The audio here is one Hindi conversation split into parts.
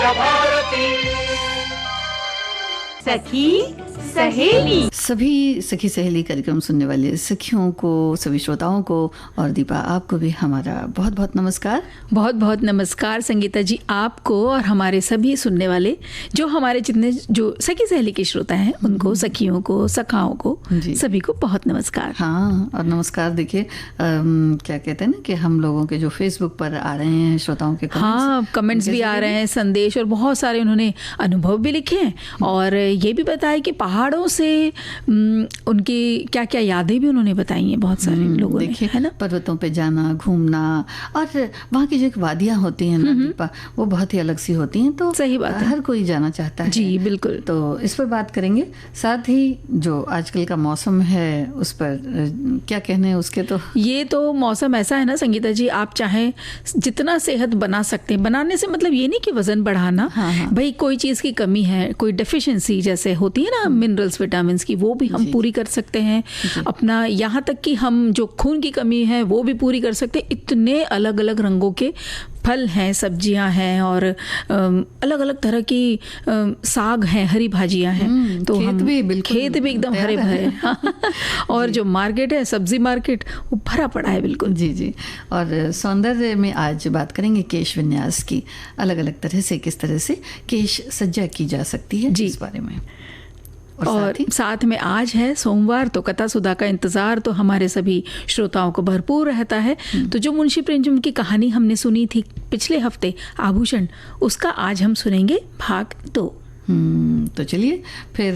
विद्या भारती। सखी सहेली। सभी सखी सहेली कार्यक्रम सुनने वाले सखियों को, सभी श्रोताओं को और दीपा आपको भी हमारा बहुत बहुत नमस्कार। बहुत बहुत नमस्कार संगीता जी, आपको और हमारे सभी सुनने वाले जो हमारे जितने जो सखी सहेली के श्रोता हैं उनको, सखियों को, सखाओं को, सभी को बहुत नमस्कार। हाँ, और नमस्कार। देखिए क्या कहते हैं ना कि हम लोगों के जो फेसबुक पर आ रहे हैं श्रोताओं के कमेंट्स, हाँ, कमेंट्स भी आ रहे हैं, संदेश, और बहुत सारे उन्होंने अनुभव भी लिखे हैं और ये भी बताया कि पहाड़ों से उनकी क्या क्या यादें भी उन्होंने बताई हैं बहुत सारे लोगों ने, है ना। पर्वतों पे जाना, घूमना, और वहाँ की जो वादियाँ होती हैं ना दीपा, वो बहुत ही अलग सी होती हैं। तो सही बात है, हर कोई जाना चाहता है। जी बिल्कुल। तो इस पर बात करेंगे, साथ ही जो आजकल का मौसम है उस पर क्या कहने हैं उसके। तो ये तो मौसम ऐसा है ना संगीता जी, आप चाहे जितना सेहत बना सकते हैं, बनाने से मतलब ये नहीं कि वजन बढ़ाना, भाई कोई चीज़ की कमी है, कोई डेफिशिएंसी जैसे होती है ना, मिनरल्स, विटामिन की, वो भी हम पूरी कर सकते हैं अपना। यहाँ तक कि हम जो खून की कमी है वो भी पूरी कर सकते हैं। इतने अलग अलग रंगों के फल हैं, सब्जियां हैं और अलग अलग तरह की साग हैं, हरी भाजियां हैं। तो खेत भी एकदम हरे भरे और जो मार्केट है, सब्जी मार्केट, वो भरा पड़ा है बिल्कुल। जी जी। और सौंदर्य में आज बात करेंगे केश विन्यास की, अलग अलग तरह से किस तरह से केश सज्जा की जा सकती है, इस बारे में। और साथ में आज है सोमवार, तो कथा सुधा का इंतजार तो हमारे सभी श्रोताओं को भरपूर रहता है। तो जो मुंशी प्रेमचंद की कहानी हमने सुनी थी पिछले हफ्ते, आभूषण, उसका आज हम सुनेंगे भाग 2। तो चलिए फिर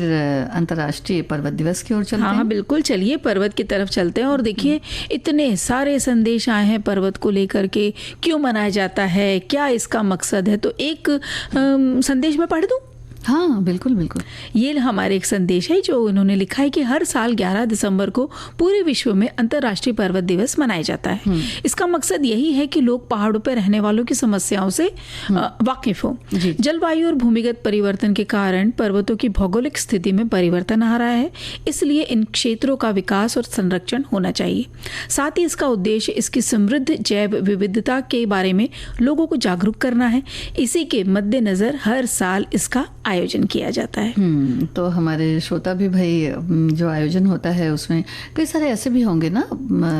अंतर्राष्ट्रीय पर्वत दिवस की ओर चलते हैं। हाँ बिल्कुल, चलिए पर्वत की तरफ चलते हैं। और देखिए इतने सारे संदेश आए हैं पर्वत को लेकर के, क्यों मनाया जाता है, क्या इसका मकसद है। तो एक संदेश मैं पढ़ दूं। हाँ बिल्कुल बिल्कुल। ये हमारे एक संदेश है जो उन्होंने लिखा है कि हर साल 11 दिसंबर को पूरे विश्व में अंतर्राष्ट्रीय पर्वत दिवस मनाया जाता है। इसका मकसद यही है कि लोग पहाड़ों पर रहने वालों की समस्याओं से वाकिफ हो। जलवायु और भूमिगत परिवर्तन के कारण पर्वतों की भौगोलिक स्थिति में परिवर्तन आ रहा है, इसलिए इन क्षेत्रों का विकास और संरक्षण होना चाहिए। साथ ही इसका उद्देश्य इसकी समृद्ध जैव विविधता के बारे में लोगों को जागरूक करना है। इसी के मद्देनजर हर साल इसका आयोजन किया जाता है। तो हमारे श्रोता भी भाई, जो आयोजन होता है उसमें कई सारे ऐसे भी होंगे ना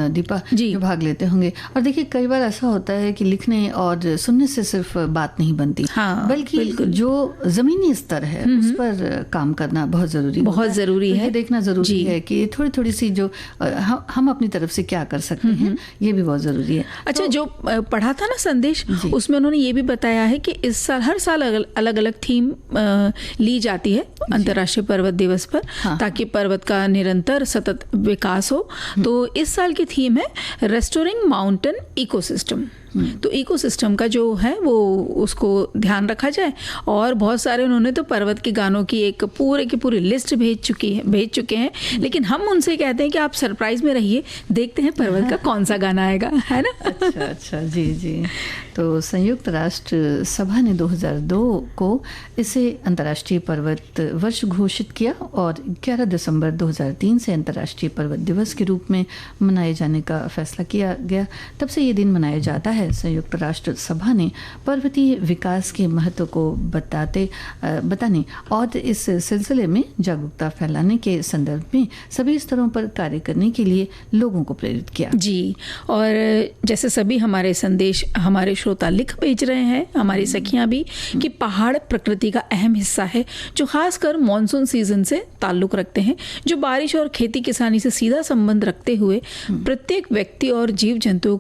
दीपा, जो भाग लेते होंगे। और देखिए कई बार ऐसा होता है कि लिखने और सुनने से सिर्फ बात नहीं बनती, बल्कि जो जमीनी स्तर है उस पर काम करना बहुत जरूरी है। देखना जरूरी है कि थोड़ी थोड़ी सी जो हम अपनी तरफ से क्या कर सकते हैं, ये भी बहुत जरूरी है। अच्छा, जो पढ़ा था ना संदेश, उसमें उन्होंने ये भी बताया है कि इस साल हर साल अलग अलग थीम ली जाती है अंतर्राष्ट्रीय पर्वत दिवस पर, ताकि पर्वत का निरंतर सतत विकास हो। तो इस साल की थीम है रेस्टोरिंग माउंटेन इकोसिस्टम। तो इकोसिस्टम का जो है वो उसको ध्यान रखा जाए। और बहुत सारे उन्होंने तो पर्वत के गानों की एक पूरे की पूरी लिस्ट भेज चुके हैं, लेकिन हम उनसे कहते हैं कि आप सरप्राइज में रहिए, देखते हैं पर्वत का कौन सा गाना आएगा, है ना। अच्छा जी जी। तो संयुक्त राष्ट्र सभा ने 2002 को इसे अंतर्राष्ट्रीय पर्वत वर्ष घोषित किया और 11 दिसंबर 2003 से अंतर्राष्ट्रीय पर्वत दिवस के रूप में मनाए जाने का फैसला किया गया। तब से ये दिन मनाया जाता है। संयुक्त राष्ट्र सभा ने पर्वतीय विकास के महत्व को बताने और इस सिलसिले में जागरूकता फैलाने के संदर्भ में सभी स्तरों पर कार्य करने के लिए लोगों को प्रेरित किया। जी, और जैसे सभी हमारे संदेश हमारे श्रोता लिख भेज रहे हैं, हमारी सखियां भी, कि पहाड़ प्रकृति का अहम हिस्सा है जो खासकर मॉनसून सीजन से ताल्लुक रखते हैं, जो बारिश और खेती किसानी से सीधा संबंध रखते हुए प्रत्येक व्यक्ति और जीव जंतु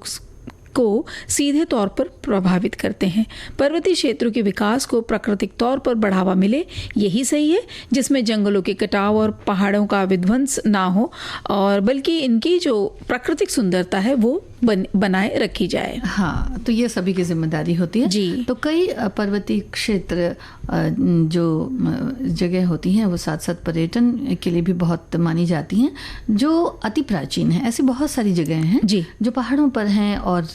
को सीधे तौर पर प्रभावित करते हैं। पर्वतीय क्षेत्रों के विकास को प्राकृतिक तौर पर बढ़ावा मिले, यही सही है, जिसमें जंगलों के कटाव और पहाड़ों का विध्वंस ना हो, और बल्कि इनकी जो प्राकृतिक सुंदरता है वो बनाए रखी जाए। हाँ, तो ये सभी की जिम्मेदारी होती है जी। तो कई पर्वतीय क्षेत्र जो जगह होती हैं वो साथ साथ पर्यटन के लिए भी बहुत मानी जाती हैं, जो अति प्राचीन है। ऐसी बहुत सारी जगह हैं जो पहाड़ों पर हैं और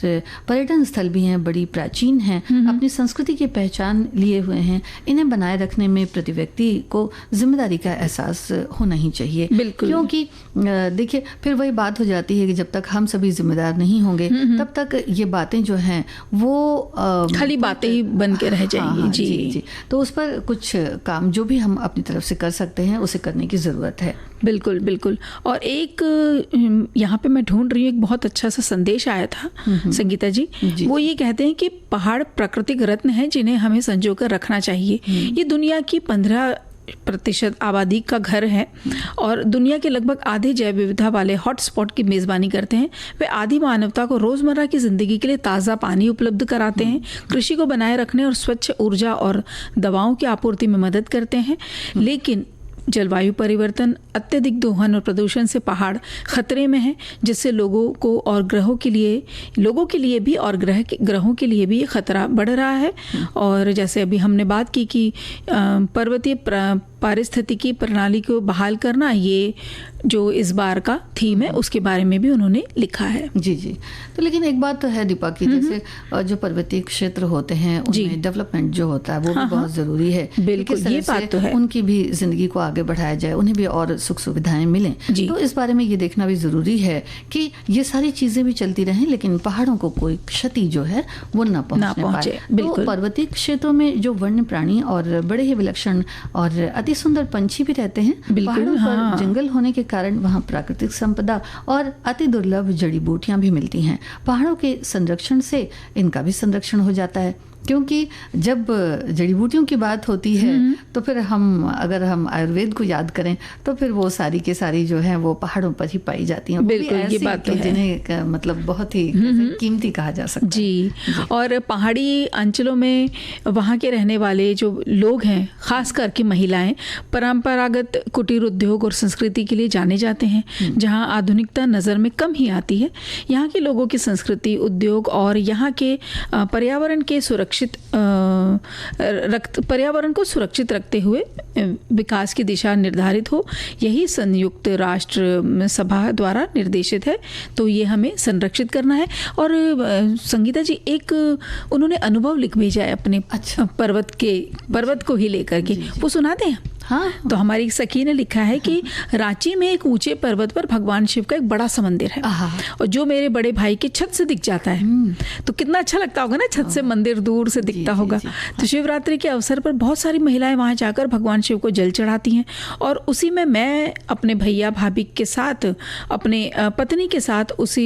पर्यटन स्थल भी हैं, बड़ी प्राचीन हैं, अपनी संस्कृति की पहचान लिए हुए हैं। इन्हें बनाए रखने में प्रति व्यक्ति को जिम्मेदारी का एहसास होना ही चाहिए। बिल्कुल, क्योंकि देखिए फिर वही बात हो जाती है कि जब तक हम सभी जिम्मेदार नहीं नहीं होंगे तब तक ये बातें जो हैं वो खाली बातें ही बन के रह जाएंगी। हाँ, जी। तो उस पर कुछ काम जो भी हम अपनी तरफ से कर सकते हैं उसे करने की ज़रूरत है। बिल्कुल बिल्कुल। और एक यहाँ पे मैं ढूंढ रही हूँ, एक बहुत अच्छा सा संदेश आया था संगीता जी। वो ये कहते हैं कि पहाड़ प्राकृतिक रत्न हैं जिन्हें हमें संजो कर रखना चाहिए। ये दुनिया की 15% आबादी का घर है और दुनिया के लगभग आधे जैव विविधता वाले हॉटस्पॉट की मेज़बानी करते हैं। वे आधी मानवता को रोज़मर्रा की ज़िंदगी के लिए ताज़ा पानी उपलब्ध कराते हैं, कृषि को बनाए रखने और स्वच्छ ऊर्जा और दवाओं की आपूर्ति में मदद करते हैं। लेकिन जलवायु परिवर्तन, अत्यधिक दोहन और प्रदूषण से पहाड़ खतरे में हैं, जिससे लोगों के लिए भी और ग्रहों के लिए भी ये खतरा बढ़ रहा है। और जैसे अभी हमने बात की कि पर्वतीय पारिस्थितिकी प्रणाली को बहाल करना, ये जो इस बार का थीम है उसके बारे में भी उन्होंने लिखा है। जी। तो लेकिन एक बात तो है दीपा की, जैसे जो पर्वतीय क्षेत्र होते हैं उनमें डेवलपमेंट जो होता है वो भी बहुत ज़रूरी है। बिल्कुल, ये बात तो है। उनकी भी ज़िंदगी को आगे बढ़ाया जाए, उन्हें भी और सुख सुविधाएं मिलें। तो इस बारे में ये देखना भी ज़रूरी है कि ये सारी चीज़ें भी चलती रहें लेकिन पहाड़ों को कोई क्षति जो है वो न पहुँचे। तो पर्वतीय क्षेत्रों में जो वन्य प्राणी और बड़े ही विलक्षण और अति सुंदर पंछी भी रहते हैं। पहाड़ों पर जंगल होने के कारण वहाँ प्राकृतिक संपदा और अति दुर्लभ जड़ी बूटियां भी मिलती हैं। पहाड़ों के संरक्षण से इनका भी संरक्षण हो जाता है, क्योंकि जब जड़ी बूटियों की बात होती है तो फिर अगर हम आयुर्वेद को याद करें तो फिर वो सारी के सारी जो है वो पहाड़ों पर ही पाई जाती हैं। बिल्कुल, ये बात तो है। जिन्हें मतलब बहुत ही कीमती कहा जा सकता है। जी। और पहाड़ी अंचलों में वहाँ के रहने वाले जो लोग हैं, खास करके महिलाएं, परंपरागत कुटीर उद्योग और संस्कृति के लिए जाने जाते हैं, जहाँ आधुनिकता नज़र में कम ही आती है। यहाँ के लोगों की संस्कृति, उद्योग और यहाँ के पर्यावरण को सुरक्षित रखते हुए विकास की दिशा निर्धारित हो, यही संयुक्त राष्ट्र सभा द्वारा निर्देशित है। तो ये हमें संरक्षित करना है। और संगीता जी, एक उन्होंने अनुभव लिख भेजा है अपने पर्वत को ही लेकर के, वो सुनाते हैं। हाँ। तो हमारी सखी ने लिखा है कि रांची में एक ऊंचे पर्वत पर भगवान शिव का एक बड़ा सा मंदिर है और जो मेरे बड़े भाई के छत से दिख जाता है। तो कितना अच्छा लगता होगा ना, छत से मंदिर दूर से दिखता होगा। तो शिवरात्रि के अवसर पर बहुत सारी महिलाएं वहां जाकर भगवान शिव को जल चढ़ाती हैं और उसी में मैं अपने भैया भाभी के साथ, अपने पत्नी के साथ उस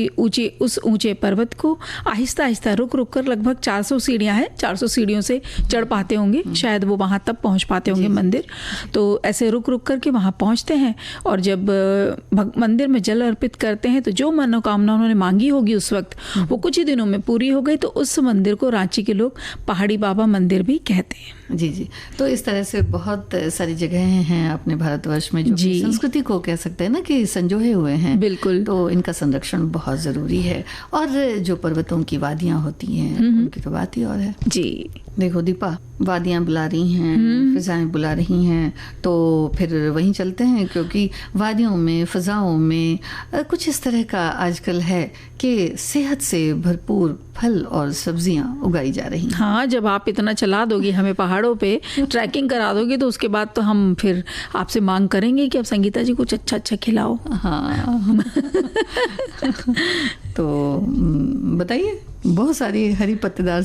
ऊंचे पर्वत को आहिस्ता आहिस्ता रुक कर, लगभग 400 सीढ़ियां हैं, 400 सीढ़ियों से चढ़ पाते होंगे, शायद वो वहां तब पहुंच पाते होंगे मंदिर। तो ऐसे रुक करके वहाँ पहुँचते हैं और जब मंदिर में जल अर्पित करते हैं तो जो मनोकामना उन्होंने मांगी होगी उस वक्त वो कुछ ही दिनों में पूरी हो गई। तो उस मंदिर को रांची के लोग पहाड़ी बाबा मंदिर भी कहते हैं। जी। तो इस तरह से बहुत सारी जगहें हैं अपने भारतवर्ष में जो संस्कृति को कह सकते हैं ना कि संजोए हुए हैं। बिल्कुल। तो इनका संरक्षण बहुत ज़रूरी है। और जो पर्वतों की वादियाँ होती हैं उनकी तो बात ही और है। जी। देखो दीपा, वादियाँ बुला रही हैं, फिजाएं बुला रही हैं, तो फिर वहीं चलते हैं, क्योंकि वादियों में, फिजाओं में कुछ इस तरह का आजकल है कि सेहत से भरपूर फल और सब्जियां उगाई जा रही हैं। हाँ, जब आप इतना चला दोगे हमें पहाड़ों पे, ट्रैकिंग करा दोगे, तो उसके बाद तो हम फिर आपसे मांग करेंगे कि अब संगीता जी कुछ अच्छा खिलाओ। हाँ। तो बताइए, बहुत सारी हरी पत्तेदार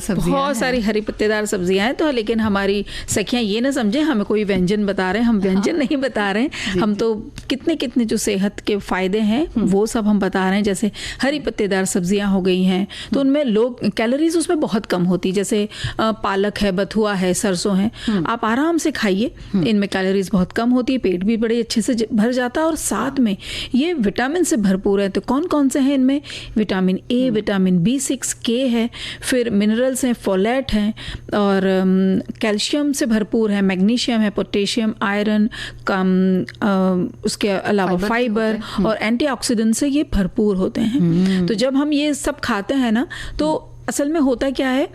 सब्जियां हैं। तो लेकिन हमारी सखियां ये ना समझे हमें कोई व्यंजन बता रहे हैं, हम व्यंजन नहीं बता रहे हैं। हम तो कितने जो सेहत के फायदे हैं वो सब हम बता रहे हैं। जैसे हरी पत्तेदार सब्जियां हो गई हैं तो उनमें कैलोरीज उसमें बहुत कम होती, जैसे पालक है, बथुआ है, सरसों है, आप आराम से खाइए, इनमें कैलोरीज बहुत कम होती है, पेट भी बड़े अच्छे से भर जाता है और साथ में ये विटामिन से भरपूर है। तो कौन कौन से हैं इनमें? विटामिन ए, विटामिन B6, के है, फिर मिनरल्स हैं, फोलेट हैं और कैल्शियम से भरपूर है, मैग्नीशियम है, पोटेशियम, आयरन, उसके अलावा फाइबर और एंटीऑक्सीडेंट से ये भरपूर होते हैं। तो जब हम ये सब खाते हैं ना, तो असल में होता क्या है,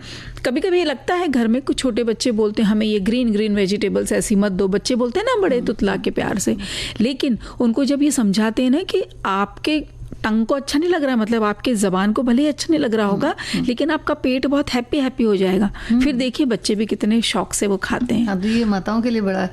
कभी कभी लगता है घर में कुछ छोटे बच्चे बोलते हैं हमें ये ग्रीन वेजिटेबल्स ऐसी मत दो, बच्चे बोलते हैं ना बड़े तुतला के प्यार से, लेकिन उनको जब ये समझाते हैं ना कि आपके टंग को अच्छा नहीं लग रहा है, मतलब आपके जबान को भले ही अच्छा नहीं लग रहा होगा, लेकिन आपका पेट बहुत हैप्पी हैप्पी हो जाएगा। फिर देखिए बच्चे भी कितने शौक से वो खाते हैं। अब ये माताओं के लिए बड़ा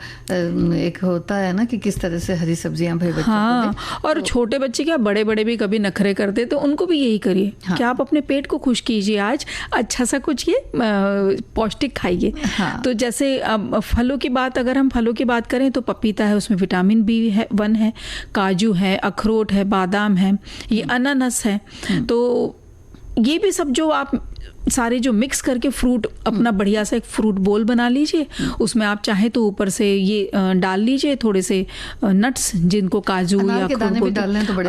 एक होता है ना कि किस तरह से हरी सब्जियां भाई बच्चों को दें। और छोटे बच्चे क्या, बड़े बड़े भी कभी नखरे करते तो उनको भी यही करिए कि आप अपने पेट को खुश कीजिए, आज अच्छा सा कुछ ये पौष्टिक खाइए। तो जैसे फलों की बात, अगर हम फलों की बात करें तो पपीता है, उसमें विटामिन B1 है, काजू है, अखरोट है, बादाम है, ये अनानास है। तो ये भी सब जो आप सारे जो मिक्स करके फ्रूट अपना बढ़िया सा एक फ्रूट बोल बना लीजिए, उसमें आप चाहे तो ऊपर से ये डाल लीजिए थोड़े से नट्स, जिनको काजू या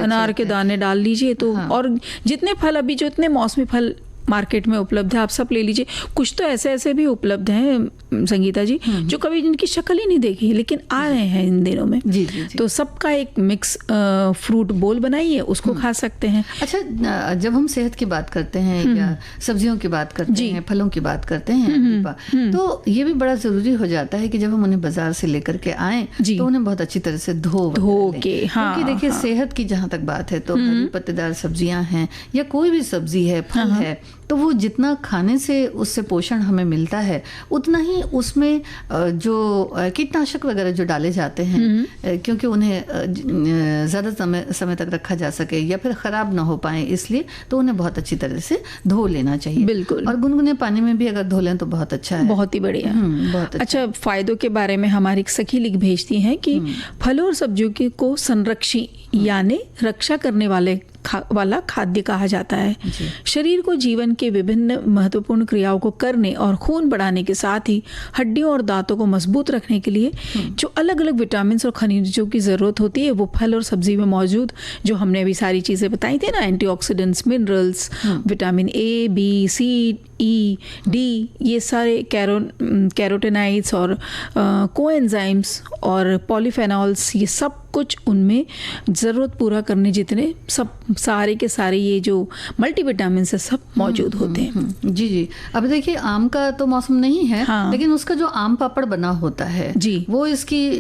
अनार के दाने डाल लीजिए। तो और जितने फल अभी जो इतने मौसमी फल मार्केट में उपलब्ध है आप सब ले लीजिए। कुछ तो ऐसे ऐसे भी उपलब्ध हैं संगीता जी जो कभी जिनकी शक्ल ही नहीं देखी लेकिन आ रहे हैं इन दिनों में। जी, जी, जी। तो सबका एक मिक्स फ्रूट बोल बनाइए, उसको खा सकते हैं। अच्छा, जब हम सेहत की बात करते हैं या सब्जियों की बात करते हैं, फलों की बात करते हैं दीपा, तो ये भी बड़ा जरूरी हो जाता है कि जब हम उन्हें बाजार से लेकर के आए तो उन्हें बहुत अच्छी तरह से धो के, क्योंकि देखिए सेहत की जहाँ तक बात है तो हरी पत्तेदार सब्जियां हैं या कोई भी सब्जी है, फल है, तो वो जितना खाने से उससे पोषण हमें मिलता है उतना ही उसमें जो कीटनाशक वगैरह जो डाले जाते हैं, क्योंकि उन्हें ज़्यादा समय तक रखा जा सके या फिर ख़राब ना हो पाए, इसलिए तो उन्हें बहुत अच्छी तरह से धो लेना चाहिए। बिल्कुल। और गुनगुने पानी में भी अगर धो लें तो बहुत अच्छा है, बहुत ही बढ़िया। बहुत अच्छा, फ़ायदों के बारे में हमारी एक सखी लिख भेजती हैं कि फलों और सब्जियों को संरक्षी यानी रक्षा करने वाला खाद्य कहा जाता है। शरीर को जीवन के विभिन्न महत्वपूर्ण क्रियाओं को करने और खून बढ़ाने के साथ ही हड्डियों और दांतों को मजबूत रखने के लिए जो अलग अलग विटामिन और खनिजों की ज़रूरत होती है वो फल और सब्जी में मौजूद, जो हमने अभी सारी चीज़ें बताई थी ना, antioxidants, minerals, vitamin A, B, C, E, D, ये सारे कैरोटेनाइड्स और कोएंजाइम्स और पॉलीफेनॉल्स, ये सब कुछ उनमें ज़रूरत पूरा करने जितने सब सारे के सारे ये जो मल्टीविटामिन से सब मौजूद होते हैं। जी जी। अब देखिए आम का तो मौसम नहीं है, लेकिन उसका जो आम पापड़ बना होता है जी, वो इसकी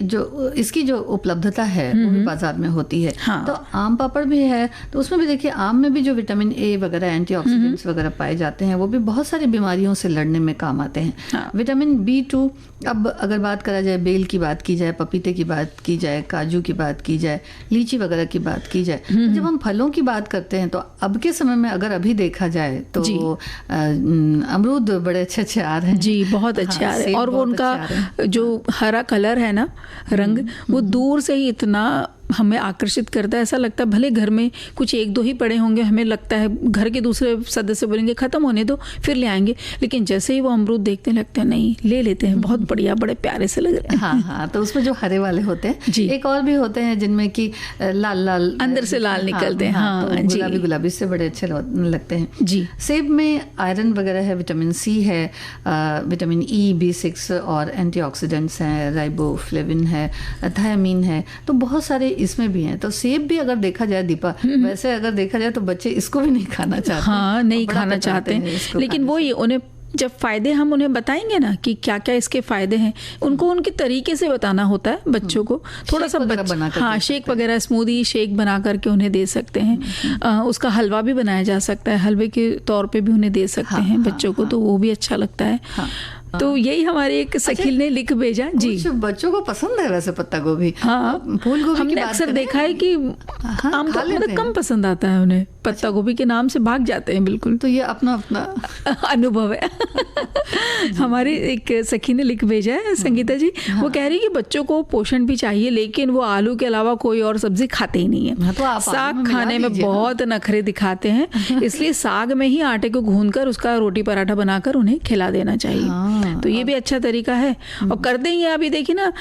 जो उपलब्धता है वो भी बाजार में होती है। तो आम पापड़ भी है, तो उसमें भी देखिए आम में भी जो विटामिन A वगैरह, एंटीऑक्सीडेंट्स वगैरह पाए जाते हैं वो भी बहुत सारी बीमारियों से लड़ने में काम आते हैं। विटामिन B2, अब अगर बात करा जाए, बेल की बात की जाए, पपीते की बात की जाए, काजू की बात की जाए, लीची वगैरह की बात की जाए, तो जब हम फलों की बात करते हैं तो अब के समय में अगर अभी देखा जाए तो अमरूद बड़े अच्छे आ रहे हैं। जी, बहुत अच्छे आ रहे हैं। और वो उनका जो हरा कलर है ना, रंग, वो दूर से ही इतना हमें आकर्षित करता है। ऐसा लगता है भले घर में कुछ एक दो ही पड़े होंगे, हमें लगता है घर के दूसरे सदस्य बोलेंगे खत्म होने दो फिर ले आएंगे, लेकिन जैसे ही वो अमरूद देखते लगते हैं नहीं, ले लेते हैं, बहुत बढ़िया, बड़े प्यारे से लग रहे हैं। हाँ, तो उसमें जो हरे वाले होते हैं, एक और भी होते हैं जिनमें कि लाल लाल अंदर से लाल निकलते हैं। हाँ, तो गुलाबी से बड़े अच्छे लगते हैं। जी। सेब में आयरन वगैरह है, विटामिन C है, विटामिन E, B6 और एंटीऑक्सीडेंट्स हैं, राइबोफ्लेविन है, थायामीन है, तो बहुत सारे इसमें भी हैं। तो सेब भी अगर देखा जाए दीपा, वैसे अगर देखा जाए तो बच्चे इसको भी नहीं खाना चाहते। हाँ, नहीं खाना चाहते हैं, लेकिन वो ये उन्हें जब फ़ायदे हम उन्हें बताएंगे ना कि क्या क्या इसके फ़ायदे हैं, उनको उनके तरीके से बताना होता है बच्चों को। थोड़ा सा हाँ, शेक वगैरह, स्मूदी शेक बना करके उन्हें दे सकते हैं। उसका हलवा भी बनाया जा सकता है, हलवे के तौर पे भी उन्हें दे सकते हैं बच्चों को, तो वो भी अच्छा लगता है। तो यही हमारे एक सखील ने लिख भेजा। जी, बच्चों को पसंद है वैसे पत्ता गोभी। हाँ, फूल गोभी हमने अक्सर देखा है कि आमतौर पर कम पसंद आता है उन्हें, पत्ता गोभी के नाम से भाग जाते हैं बिल्कुल। तो ये अपना अपना अनुभव है। हमारी एक सखी ने लिख भेजा है संगीता जी, वो कह रही है कि बच्चों को पोषण भी चाहिए लेकिन वो आलू के अलावा कोई और सब्जी खाते ही नहीं है। तो साग खाने में बहुत नखरे दिखाते हैं, इसलिए साग में ही आटे को गूंथकर उसका रोटी पराठा बनाकर उन्हें खिला देना चाहिए। तो ये भी अच्छा तरीका है। और करते ही अभी देखिए ना,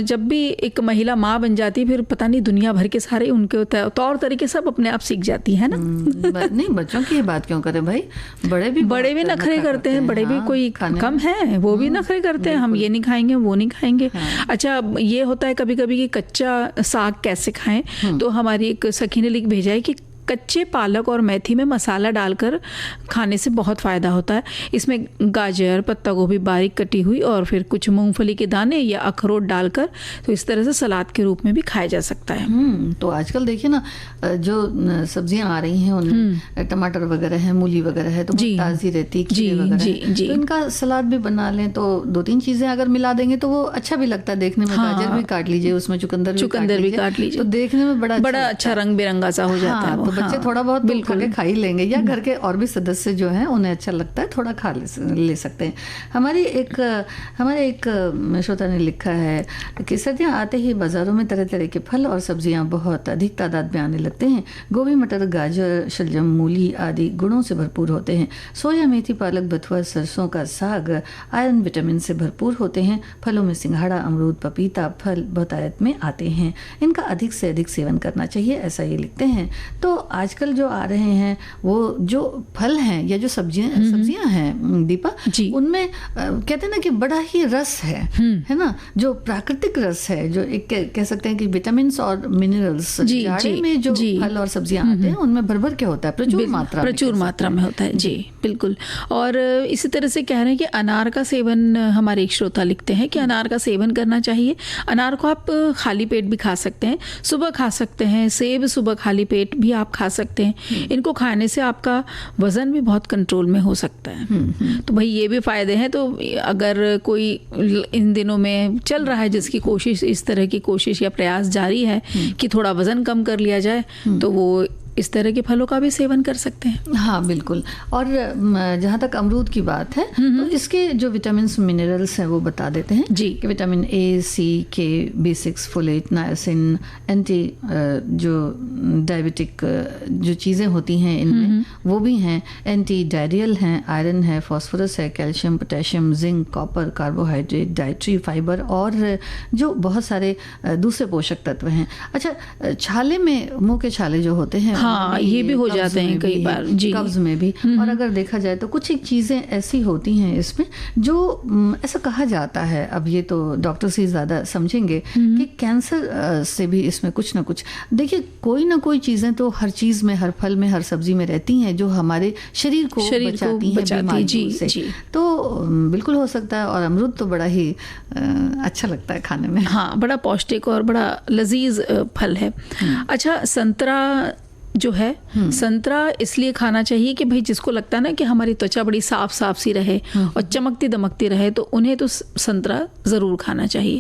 जब भी एक महिला माँ बन जाती है फिर पता नहीं दुनिया भर के सारे उनके तौर तरीके सब अपने आप सीख जाती है ना। नहीं, बच्चों की ये बात क्यों करें भाई, बड़े भी नखरे करते हैं। बड़े भी कोई कम है, वो भी नखरे करते हैं, हम ये नहीं खाएंगे, वो नहीं खाएंगे। अच्छा, ये होता है कभी कभी कि कच्चा साग कैसे खाएं, तो हमारी एक सखी ने लिख भेजा है कि कच्चे पालक और मेथी में मसाला डालकर खाने से बहुत फ़ायदा होता है। इसमें गाजर, पत्ता गोभी बारीक कटी हुई और फिर कुछ मूंगफली के दाने या अखरोट डालकर तो इस तरह से सलाद के रूप में भी खाया जा सकता है। तो आजकल देखिए ना, जो सब्जियां आ रही हैं उनमें टमाटर वगैरह है, मूली वगैरह है, तो ताज़ी रहती, खीरे वगैरह है, तो इनका सलाद भी बना लें तो 2-3 चीज़ें अगर मिला देंगे तो वो अच्छा भी लगता है देखने में। गाजर भी काट लीजिए, उसमें चुकंदर भी काट लीजिए, तो देखने में बड़ा अच्छा रंग बिरंगा सा हो जाता है। तो बच्चे थोड़ा बहुत बिल्कुल खा ही लेंगे, या घर के और भी सदस्य जो हैं उन्हें अच्छा लगता है, थोड़ा खा ले सकते हैं। हमारे एक श्रोता ने लिखा है कि सर्दियाँ आते ही बाज़ारों में तरह तरह के फल और सब्जियाँ बहुत अधिक तादाद में आने लगते हैं। गोभी, मटर, गाजर, शलजम, मूली आदि गुणों से भरपूर होते हैं। सोया, मेथी, पालक, बथुआ, सरसों का साग आयरन, विटामिन से भरपूर होते हैं। फलों में सिंघाड़ा, अमरूद, पपीता फल बहुतायत में आते हैं। इनका अधिक से अधिक सेवन करना चाहिए, ऐसा ये लिखते हैं। तो आजकल जो आ रहे हैं वो जो फल हैं या जो सब्जियां हैं दीपा, उनमें कहते हैं ना कि बड़ा ही रस है ना, जो प्राकृतिक रस है, जो एक कह सकते हैं कि विटामिन और मिनरल्स जाड़े में जो फल और सब्जियां आते हैं उनमें भर के होता है, प्रचुर मात्रा में होता है। जी बिल्कुल। और इसी तरह से कह रहे हैं कि अनार का सेवन, हमारे एक श्रोता लिखते हैं कि अनार का सेवन करना चाहिए। अनार को आप खाली पेट भी खा सकते हैं, सुबह खा सकते हैं। सेब सुबह खाली पेट भी आप खा सकते हैं। इनको खाने से आपका वजन भी बहुत कंट्रोल में हो सकता है। तो भाई ये भी फायदे हैं। तो अगर कोई इन दिनों में चल रहा है जिसकी कोशिश, इस तरह की कोशिश या प्रयास जारी है कि थोड़ा वजन कम कर लिया जाए, तो वो इस तरह के फलों का भी सेवन कर सकते हैं। हाँ बिल्कुल। और जहाँ तक अमरूद की बात है तो इसके जो विटामिन मिनरल्स हैं वो बता देते हैं जी कि विटामिन ए, सी, के, B6, फोलेट, नायसिन, एंटी जो डायबिटिक जो चीज़ें होती हैं इनमें वो भी हैं, एंटी डायरियल हैं, आयरन है, फास्फोरस है, calcium, potassium, zinc, copper, carbohydrate, dietary fibre और जो बहुत सारे दूसरे पोषक तत्व हैं। अच्छा, छाले में, मुँह के छाले जो होते हैं, हाँ ये भी हो जाते हैं कई बार जी, कब्ज में भी। और अगर देखा जाए तो कुछ एक चीज़ें ऐसी होती हैं इसमें जो ऐसा कहा जाता है, अब ये तो डॉक्टर से ज़्यादा समझेंगे, कि कैंसर से भी इसमें कुछ ना कुछ, देखिए कोई ना कोई चीज़ें तो हर चीज़ में, हर फल में, हर सब्जी में रहती हैं जो हमारे शरीर को बचाती हैं बीमारियों से। तो बिल्कुल हो सकता है। और अमरूद तो बड़ा ही अच्छा लगता है खाने में। हाँ, बड़ा पौष्टिक और बड़ा लजीज फल है। अच्छा, संतरा जो है, संतरा इसलिए खाना चाहिए कि भाई जिसको लगता है ना कि हमारी त्वचा बड़ी साफ सी रहे और चमकती दमकती रहे, तो उन्हें तो संतरा ज़रूर खाना चाहिए।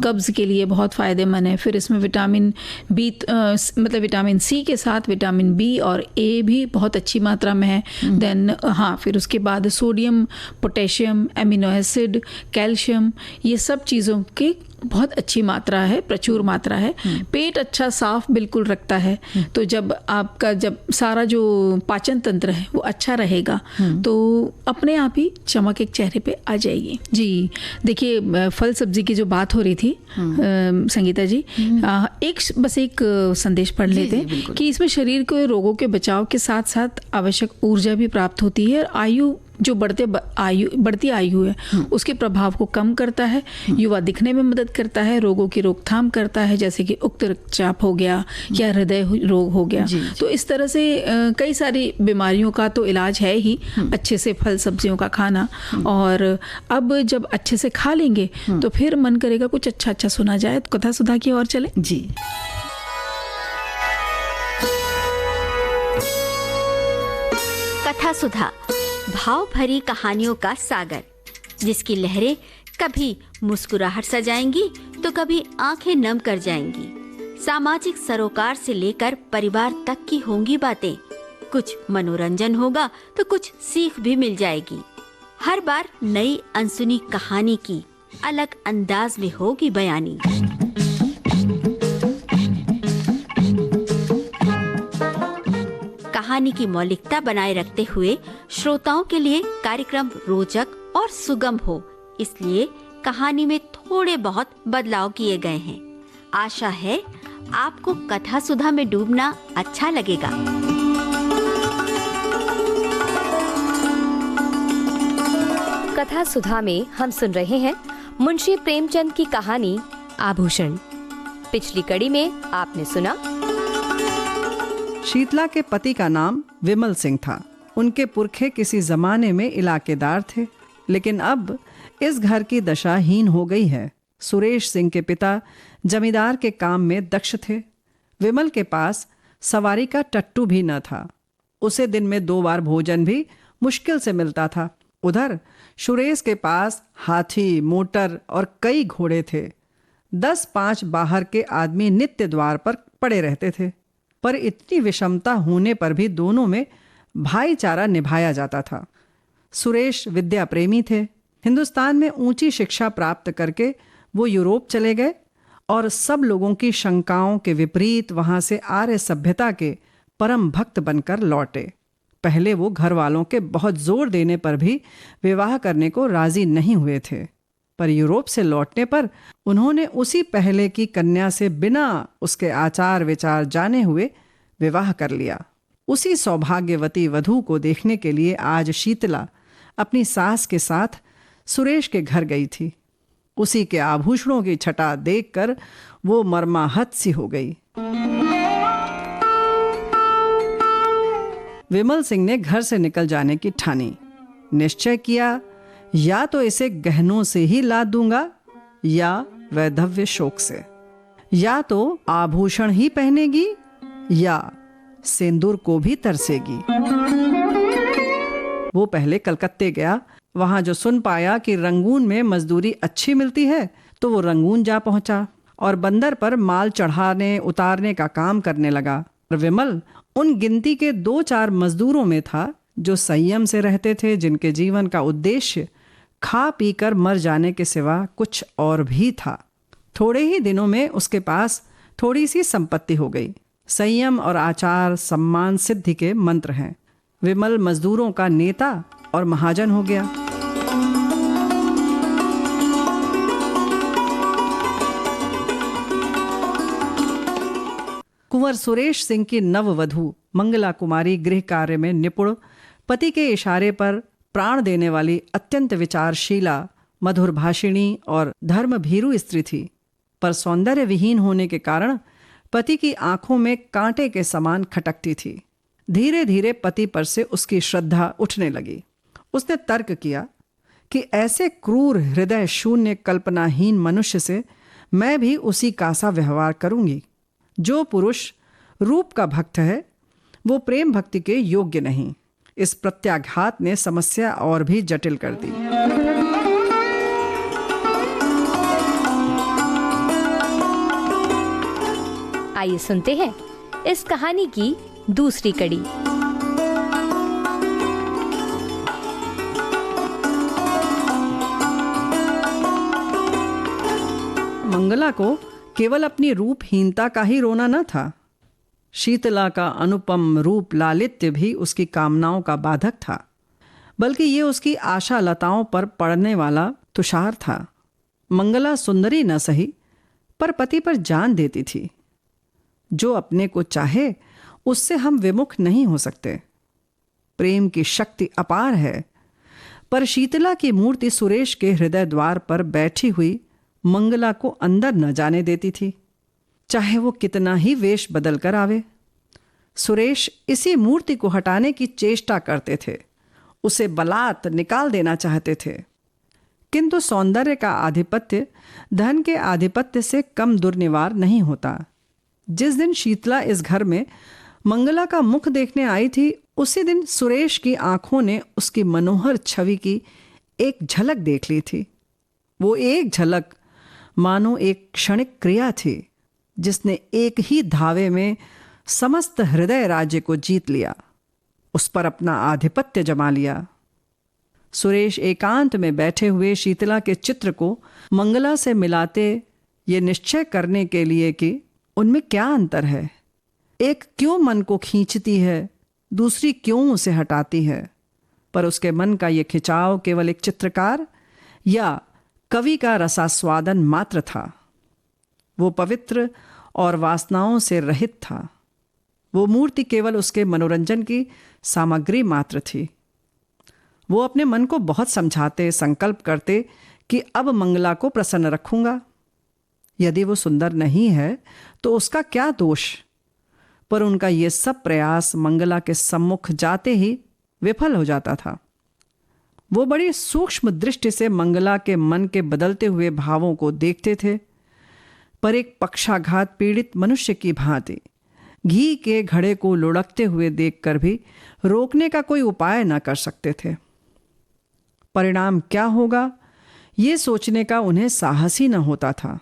कब्ज़ के लिए बहुत फ़ायदेमंद है। फिर इसमें विटामिन बी, मतलब विटामिन सी के साथ विटामिन बी और ए भी बहुत अच्छी मात्रा में है। देन हाँ, फिर उसके बाद sodium, potassium, amino acid, calcium, ये सब चीज़ों की बहुत अच्छी मात्रा है, प्रचुर मात्रा है। पेट अच्छा साफ बिल्कुल रखता है। तो जब आपका सारा जो पाचन तंत्र है वो अच्छा रहेगा तो अपने आप ही चमक एक चेहरे पे आ जाएगी। जी देखिए, फल सब्जी की जो बात हो रही थी संगीता जी, बस एक संदेश पढ़ लेते हैं कि इसमें शरीर के रोगों के बचाव के साथ साथ आवश्यक ऊर्जा भी प्राप्त होती है। आयु जो बढ़ती आयु है उसके प्रभाव को कम करता है, युवा दिखने में मदद करता है, रोगों की रोकथाम करता है, जैसे कि उच्च रक्तचाप हो गया या हृदय रोग हो गया। तो इस तरह से कई सारी बीमारियों का तो इलाज है ही अच्छे से फल सब्जियों का खाना। और अब जब अच्छे से खा लेंगे तो फिर मन करेगा कुछ अच्छा सुना जाए। तो कथा सुधा की ओर चले जी। कथा सुधा, भाव भरी कहानियों का सागर, जिसकी लहरें कभी मुस्कुराहट सजाएंगी तो कभी आंखें नम कर जाएंगी। सामाजिक सरोकार से लेकर परिवार तक की होंगी बातें। कुछ मनोरंजन होगा तो कुछ सीख भी मिल जाएगी। हर बार नई अनसुनी कहानी की अलग अंदाज में होगी बयानी। कहानी की मौलिकता बनाए रखते हुए श्रोताओं के लिए कार्यक्रम रोचक और सुगम हो, इसलिए कहानी में थोड़े बहुत बदलाव किए गए हैं। आशा है आपको कथा सुधा में डूबना अच्छा लगेगा। कथा सुधा में हम सुन रहे हैं मुंशी प्रेमचंद की कहानी आभूषण। पिछली कड़ी में आपने सुना शीतला के पति का नाम विमल सिंह था। उनके पुरखे किसी जमाने में इलाकेदार थे, लेकिन अब इस घर की दशा हीन हो गई है। सुरेश सिंह के पिता जमींदार के काम में दक्ष थे। विमल के पास सवारी का टट्टू भी न था। उसे दिन में 2 बार भोजन भी मुश्किल से मिलता था। उधर सुरेश के पास हाथी, मोटर और कई घोड़े थे। 10-5 बाहर के आदमी नित्य द्वार पर पड़े रहते थे। पर इतनी विषमता होने पर भी दोनों में भाईचारा निभाया जाता था। सुरेश विद्या प्रेमी थे। हिंदुस्तान में ऊंची शिक्षा प्राप्त करके वो यूरोप चले गए और सब लोगों की शंकाओं के विपरीत वहां से आर्य सभ्यता के परम भक्त बनकर लौटे। पहले वो घर वालों के बहुत जोर देने पर भी विवाह करने को राजी नहीं हुए थे, पर यूरोप से लौटने पर उन्होंने उसी पहले की कन्या से बिना उसके आचार विचार जाने हुए विवाह कर लिया। उसी सौभाग्यवती वधू को देखने के लिए आज शीतला अपनी सास के साथ सुरेश के घर गई थी। उसी के आभूषणों की छटा देखकर वो मर्माहत सी हो गई। विमल सिंह ने घर से निकल जाने की ठानी। निश्चय किया, या तो इसे गहनों से ही लाद दूंगा या वैधव्य शोक से, या तो आभूषण ही पहनेगी या सिंदूर को भी तरसेगी। वो पहले कलकत्ते गया। वहां जो सुन पाया कि रंगून में मजदूरी अच्छी मिलती है तो वो रंगून जा पहुंचा और बंदर पर माल चढ़ाने उतारने का काम करने लगा। और विमल उन गिनती के 2-4 मजदूरों में था जो संयम से रहते थे, जिनके जीवन का उद्देश्य खा पी कर मर जाने के सिवा कुछ और भी था। थोड़े ही दिनों में उसके पास थोड़ी सी संपत्ति हो गई। संयम और आचार सम्मान सिद्धि के मंत्र हैं। विमल मजदूरों का नेता और महाजन हो गया। कुंवर सुरेश सिंह की नववधू मंगला कुमारी गृह कार्य में निपुण, पति के इशारे पर प्राण देने वाली, अत्यंत विचारशीला, मधुर भाषिणी और धर्म भीरू स्त्री थी। पर सौंदर्य विहीन होने के कारण पति की आंखों में कांटे के समान खटकती थी। धीरे धीरे पति पर से उसकी श्रद्धा उठने लगी। उसने तर्क किया कि ऐसे क्रूर, हृदय शून्य, कल्पनाहीन मनुष्य से मैं भी उसी का सा व्यवहार करूंगी। जो पुरुष रूप का भक्त है वो प्रेम भक्ति के योग्य नहीं। इस प्रत्याघात ने समस्या और भी जटिल कर दी। आइए सुनते हैं इस कहानी की दूसरी कड़ी। मंगला को केवल अपनी रूपहीनता का ही रोना न था। शीतला का अनुपम रूप लालित्य भी उसकी कामनाओं का बाधक था, बल्कि ये उसकी आशा लताओं पर पड़ने वाला तुषार था। मंगला सुंदरी न सही, पर पति पर जान देती थी। जो अपने को चाहे उससे हम विमुख नहीं हो सकते। प्रेम की शक्ति अपार है, पर शीतला की मूर्ति सुरेश के हृदय द्वार पर बैठी हुई मंगला को अंदर न जाने देती थी, चाहे वो कितना ही वेश बदल कर आवे। सुरेश इसी मूर्ति को हटाने की चेष्टा करते थे, उसे बलात् निकाल देना चाहते थे। किंतु सौंदर्य का आधिपत्य धन के आधिपत्य से कम दुर्निवार नहीं होता। जिस दिन शीतला इस घर में मंगला का मुख देखने आई थी, उसी दिन सुरेश की आंखों ने उसकी मनोहर छवि की एक झलक देख ली थी। वो एक झलक मानो एक क्षणिक क्रिया थी, जिसने एक ही धावे में समस्त हृदय राज्य को जीत लिया, उस पर अपना आधिपत्य जमा लिया। सुरेश एकांत में बैठे हुए शीतला के चित्र को मंगला से मिलाते ये निश्चय करने के लिए कि उनमें क्या अंतर है। एक क्यों मन को खींचती है, दूसरी क्यों उसे हटाती है। पर उसके मन का ये खिंचाव केवल एक चित्रकार या कवि का रसास्वादन मात्र था। वो पवित्र और वासनाओं से रहित था। वो मूर्ति केवल उसके मनोरंजन की सामग्री मात्र थी। वो अपने मन को बहुत समझाते, संकल्प करते कि अब मंगला को प्रसन्न रखूंगा। यदि वो सुंदर नहीं है तो उसका क्या दोष, पर उनका ये सब प्रयास मंगला के सम्मुख जाते ही विफल हो जाता था। वो बड़ी सूक्ष्म दृष्टि से मंगला के मन के बदलते हुए भावों को देखते थे, पर एक पक्षाघात पीड़ित मनुष्य की भांति घी के घड़े को लुढ़कते हुए देखकर भी रोकने का कोई उपाय न कर सकते थे। परिणाम क्या होगा ये सोचने का उन्हें साहस ही न होता था।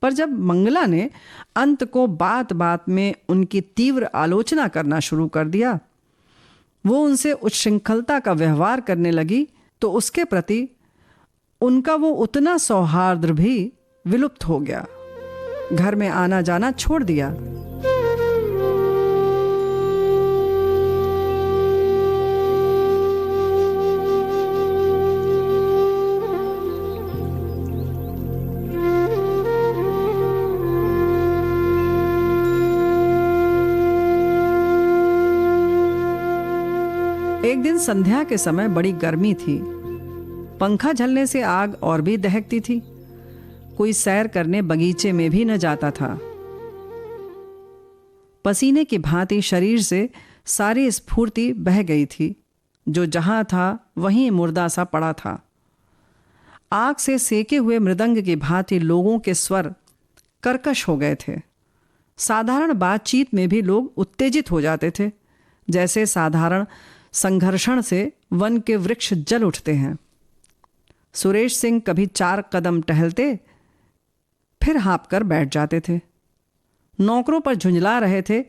पर जब मंगला ने अंत को बात बात में उनकी तीव्र आलोचना करना शुरू कर दिया, वो उनसे उच्छृंखलता का व्यवहार करने लगी, तो उसके प्रति उनका वो उतना सौहार्द भी विलुप्त हो गया। घर में आना जाना छोड़ दिया। एक दिन संध्या के समय बड़ी गर्मी थी। पंखा झलने से आग और भी दहकती थी। कोई सैर करने बगीचे में भी न जाता था। पसीने की भांति शरीर से सारी स्फूर्ति बह गई थी। जो जहां था वहीं मुर्दा सा पड़ा था। आग से सेके हुए मृदंग की भांति लोगों के स्वर कर्कश हो गए थे। साधारण बातचीत में भी लोग उत्तेजित हो जाते थे, जैसे साधारण संघर्षण से वन के वृक्ष जल उठते हैं। सुरेश सिंह कभी 4 कदम टहलते, फिर हाँप कर बैठ जाते थे। नौकरों पर झुंझला रहे थे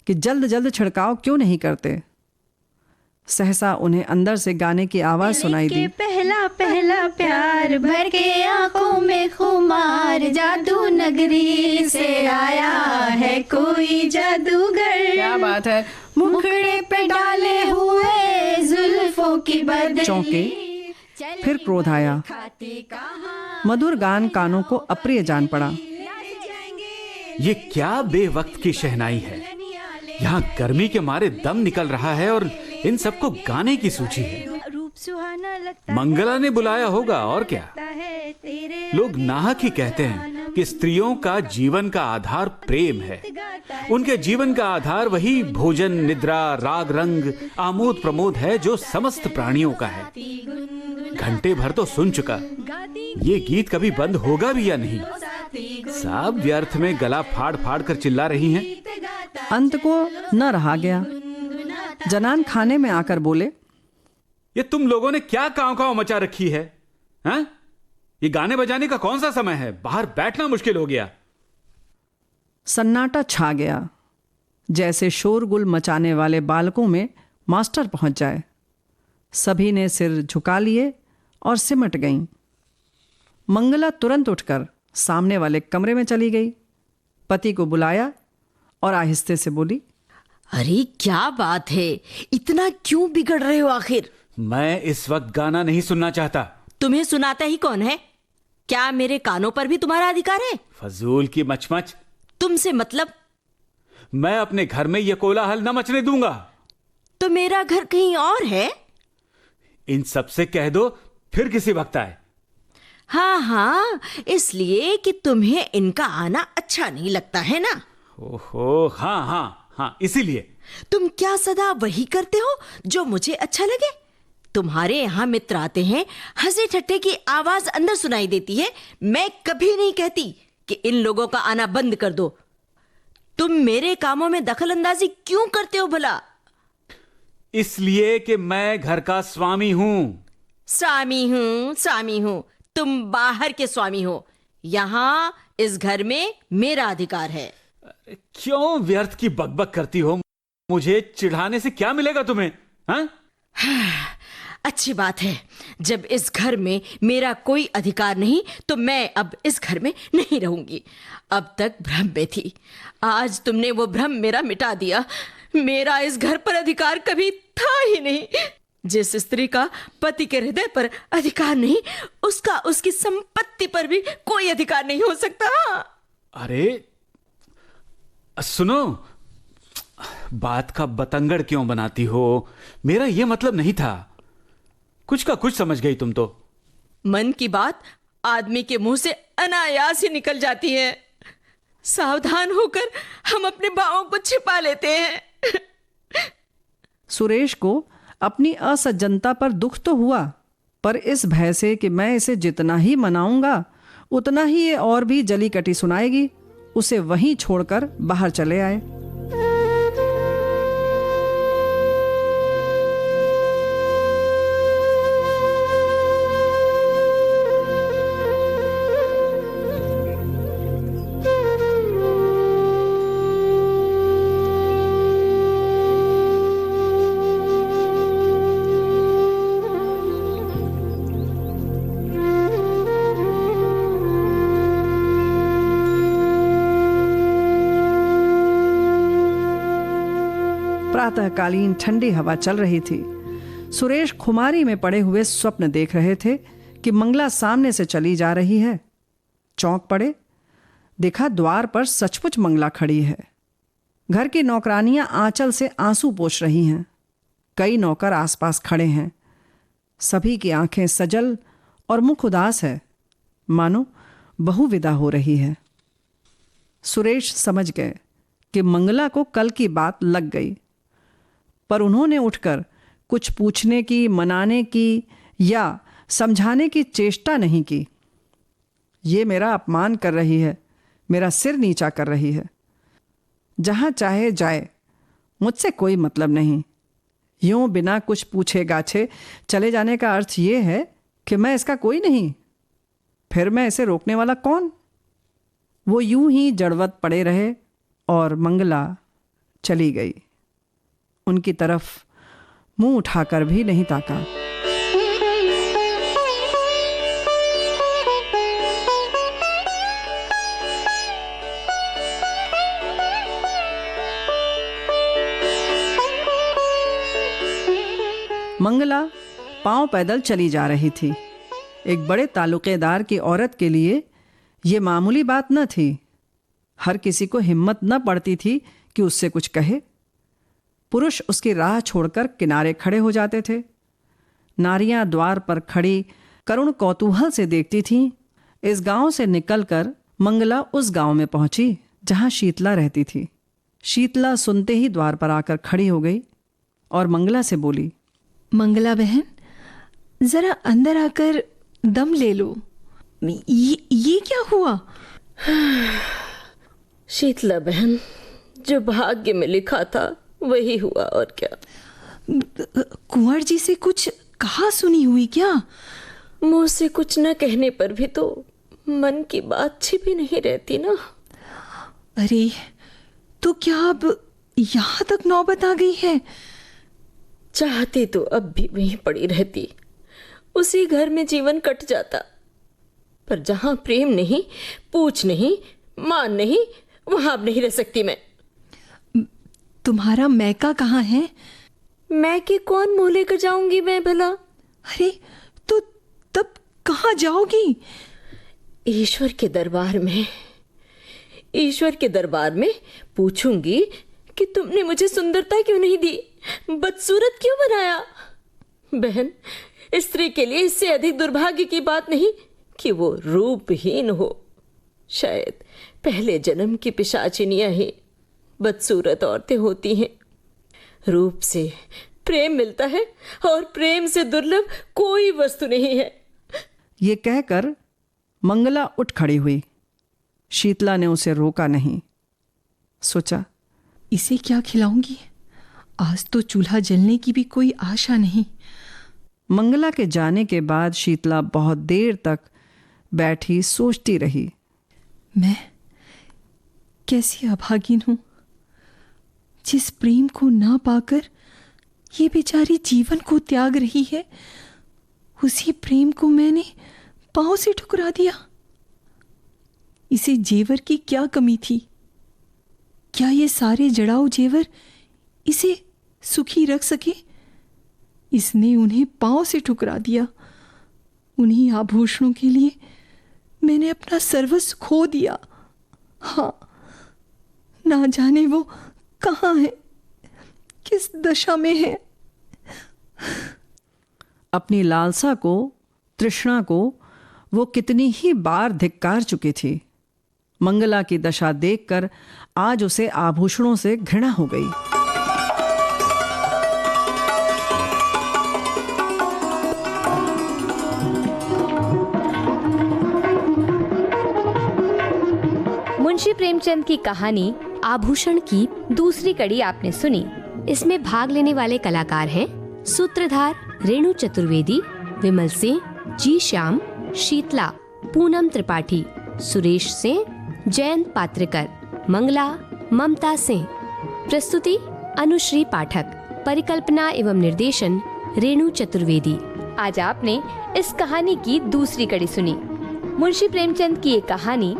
कि जल्द जल्द छिड़काव क्यों नहीं करते। सहसा उन्हें अंदर से गाने की आवाज सुनाई दी। पहला पहला प्यार भर के आंखों में खुमार, जादू नगरी से आया है कोई जादूगर। क्या बात है। मुखड़े पे डाले हुए जुल्फों की बदली। चौंके, फिर क्रोध आया। मधुर गान कानों को अप्रिय जान पड़ा। ये क्या बेवक्त की शहनाई है। यहाँ गर्मी के मारे दम निकल रहा है और इन सबको गाने की सूची है। मंगला ने बुलाया होगा और क्या। लोग नाहक ही कहते हैं कि स्त्रियों का जीवन का आधार प्रेम है। उनके जीवन का आधार वही भोजन, निद्रा, राग, रंग, आमोद प्रमोद है जो समस्त प्राणियों का है। घंटे भर तो सुन चुका, ये गीत कभी बंद होगा भी या नहीं। सब व्यर्थ में गला फाड़ फाड़ कर चिल्ला रही हैं। अंत को न रहा गया। जनान खाने में आकर बोले, ये तुम लोगों ने क्या कांव कांव मचा रखी है, हैं? ये गाने बजाने का कौन सा समय है? बाहर बैठना मुश्किल हो गया। सन्नाटा छा गया, जैसे शोरगुल मचाने वाले बालकों में मास्टर पहुंच जाए। सभी ने सिर झुका लिए और सिमट गईं। मंगला तुरंत उठकर सामने वाले कमरे में चली गई। पति को बुलाया और आहिस्ते से बोली, अरे क्या बात है, इतना क्यों बिगड़ रहे हो आखिर? मैं इस वक्त गाना नहीं सुनना चाहता। तुम्हें सुनाता ही कौन है? क्या मेरे कानों पर भी तुम्हारा अधिकार है? फजूल की मचमच। तुमसे मतलब? मैं अपने घर में यह कोलाहल न मचने दूंगा। तो मेरा घर कहीं और है? इन सब से कह दो फिर किसी वक्त आए। हाँ हाँ, इसलिए कि तुम्हें इनका आना अच्छा नहीं लगता है ना? ओहो, हाँ हाँ हाँ, इसीलिए। तुम क्या सदा वही करते हो जो मुझे अच्छा लगे? तुम्हारे यहाँ मित्र आते हैं, हंसी ठट्टे की आवाज अंदर सुनाई देती है। मैं कभी नहीं कहती कि इन लोगों का आना बंद कर दो। तुम मेरे कामों में दखल अंदाजी क्यों करते हो भला? इसलिए कि मैं घर का स्वामी हूं। स्वामी हूं। तुम बाहर के स्वामी हो। यहां इस घर में मेरा अधिकार है। क्यों व्यर्थ की बकबक करती हो? मुझे चिढ़ाने से क्या मिलेगा तुम्हें? हाँ? अच्छी बात है। जब इस घर में मेरा कोई अधिकार नहीं तो मैं अब इस घर में नहीं रहूंगी। अब तक भ्रम में थी, आज तुमने वो भ्रम मेरा मिटा दिया। मेरा इस घर पर अधिकार कभी था ही नहीं। जिस स्त्री का पति के हृदय पर अधिकार नहीं, उसका उसकी संपत्ति पर भी कोई अधिकार नहीं हो सकता। अरे सुनो, बात का बतंगड़ क्यों बनाती हो? मेरा यह मतलब नहीं था। कुछ का कुछ समझ गई तुम तो। मन की बात आदमी के मुंह से अनायास ही निकल जाती है। सावधान होकर हम अपने भावों को छिपा लेते हैं। सुरेश को अपनी असज्जनता पर दुख तो हुआ, पर इस भय से कि मैं इसे जितना ही मनाऊंगा उतना ही ये और भी जली कटी सुनाएगी, उसे वहीं छोड़कर बाहर चले आए। प्रातःकालीन ठंडी हवा चल रही थी। सुरेश खुमारी में पड़े हुए स्वप्न देख रहे थे कि मंगला सामने से चली जा रही है। चौंक पड़े, देखा द्वार पर सचमुच मंगला खड़ी है। घर की नौकरानियां आंचल से आंसू पोंछ रही हैं। कई नौकर आसपास खड़े हैं। सभी की आंखें सजल और मुख उदास है, मानो बहू विदा हो रही है। सुरेश समझ गए कि मंगला को कल की बात लग गई, पर उन्होंने उठकर कुछ पूछने की, मनाने की या समझाने की चेष्टा नहीं की। ये मेरा अपमान कर रही है, मेरा सिर नीचा कर रही है। जहां चाहे जाए, मुझसे कोई मतलब नहीं। यूं बिना कुछ पूछे गाछे चले जाने का अर्थ ये है कि मैं इसका कोई नहीं। फिर मैं इसे रोकने वाला कौन? वो यूं ही जड़वत पड़े रहे और मंगला चली गई। उनकी तरफ मुंह उठाकर भी नहीं ताका। मंगला पांव पैदल चली जा रही थी। एक बड़े ताल्लुकेदार की औरत के लिए ये मामूली बात न थी। हर किसी को हिम्मत न पड़ती थी कि उससे कुछ कहे। पुरुष उसकी राह छोड़कर किनारे खड़े हो जाते थे। नारियां द्वार पर खड़ी करुण कौतूहल से देखती थीं। इस गांव से निकलकर मंगला उस गांव में पहुंची जहां शीतला रहती थी। शीतला सुनते ही द्वार पर आकर खड़ी हो गई और मंगला से बोली, मंगला बहन, जरा अंदर आकर दम ले लो। ये क्या हुआ? शीतला बहन, जो भाग्य में लिखा था वही हुआ, और क्या। कुंवर जी से कुछ कहा सुनी हुई क्या? मुंह से कुछ न कहने पर भी तो मन की बात छिपी नहीं रहती ना। अरे, तो क्या अब यहाँ तक नौबत आ गई है? चाहती तो अब भी वहीं पड़ी रहती, उसी घर में जीवन कट जाता। पर जहां प्रेम नहीं, पूछ नहीं, मान नहीं, वहां अब नहीं रह सकती मैं। तुम्हारा मैका कहाँ है? मैके कौन मुंह लेकर जाऊंगी मैं भला? अरे, तो तब कहाँ जाओगी? ईश्वर के दरबार में। ईश्वर के दरबार में पूछूंगी कि तुमने मुझे सुंदरता क्यों नहीं दी, बदसूरत क्यों बनाया। बहन, स्त्री के लिए इससे अधिक दुर्भाग्य की बात नहीं कि वो रूपहीन हो। शायद पहले जन्म की पिशाचिनियां ही बदसूरत औरतें होती हैं। रूप से प्रेम मिलता है और प्रेम से दुर्लभ कोई वस्तु नहीं है। ये कहकर मंगला उठ खड़ी हुई। शीतला ने उसे रोका नहीं। सोचा, इसे क्या खिलाऊंगी? आज तो चूल्हा जलने की भी कोई आशा नहीं। मंगला के जाने के बाद शीतला बहुत देर तक बैठी सोचती रही। मैं कैसी अभागिन हूं, जिस प्रेम को ना पाकर ये बेचारी जीवन को त्याग रही है, उसी प्रेम को मैंने पांव से ठुकरा दिया। इसे जेवर की क्या कमी थी? क्या ये सारे जड़ाऊ जेवर इसे सुखी रख सके? इसने उन्हें पांव से ठुकरा दिया। उन्हीं आभूषणों के लिए मैंने अपना सर्वस्व खो दिया। हाँ, ना जाने वो कहाँ है, किस दशा में है। अपनी लालसा को, तृष्णा को वो कितनी ही बार धिक्कार चुकी थी। मंगला की दशा देखकर आज उसे आभूषणों से घृणा हो गई। मुंशी प्रेमचंद की कहानी आभूषण की दूसरी कड़ी आपने सुनी। इसमें भाग लेने वाले कलाकार हैं सूत्रधार रेणु चतुर्वेदी, विमल सिंह, जी श्याम, शीतला, पूनम त्रिपाठी, सुरेश सिंह, जयंत पात्रिकर, मंगला, ममता सिंह। प्रस्तुति अनुश्री पाठक। परिकल्पना एवं निर्देशन रेणु चतुर्वेदी। आज आपने इस कहानी की दूसरी कड़ी सुनी। मुंशी प्रेमचंद की ये कहानी